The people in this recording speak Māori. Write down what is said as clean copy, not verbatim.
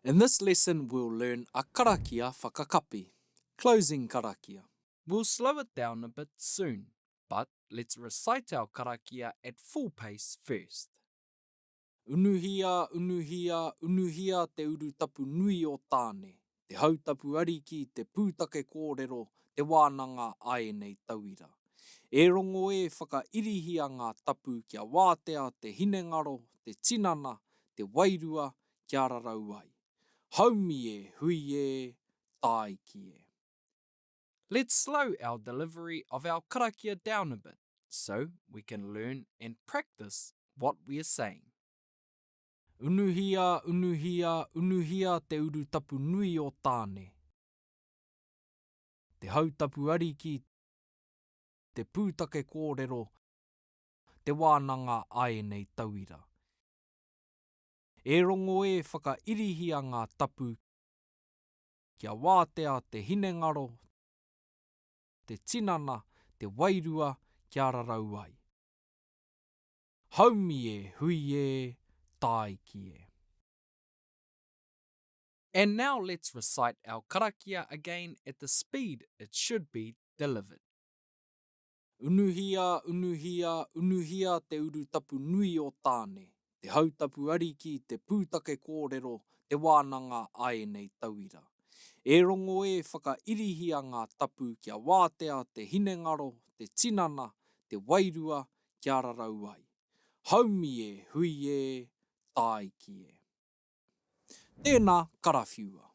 In this lesson, we'll learn a Karakia Whakakapi, closing Karakia. We'll slow it down a bit soon, but let's recite our Karakia at full pace first. Unuhia, unuhia, unuhia te urutapu nui o tāne, te hautapu ariki, te pūtake kōrero, te wānanga ai nei tauira. E rongo e whakairihia ngā tapu kia wātea te hinengaro, te tinana, te wairua, kia rarau ai. Haumi e, hui e, tai ki e. Let's slow our delivery of our karakia down a bit, so we can learn and practice what we are saying. Unuhia, unuhia, unuhia te urutapu nui o tāne. Te hautapu ariki, te pūtake kōrero, te wānanga ai nei tauira. E rongo e whakairihia ngā tapu kia wātea te hinengaro, te tinana, te wairua, kia rarau ai. Haumi e, hui e, tai ki e. And now let's recite our karakia again at the speed it should be delivered. Unuhia, unuhia, unuhia te urutapu nui o tāne. Te hautapu ariki, te pūtake kōrero, te wānanga ai nei tauira. E rongo e whakairihia ngā tapu kia wātea te hinengaro, te tinana, te wairua, kia rarau ai. Haumi e, hui e, tai ki e. Tēnā karawhiua.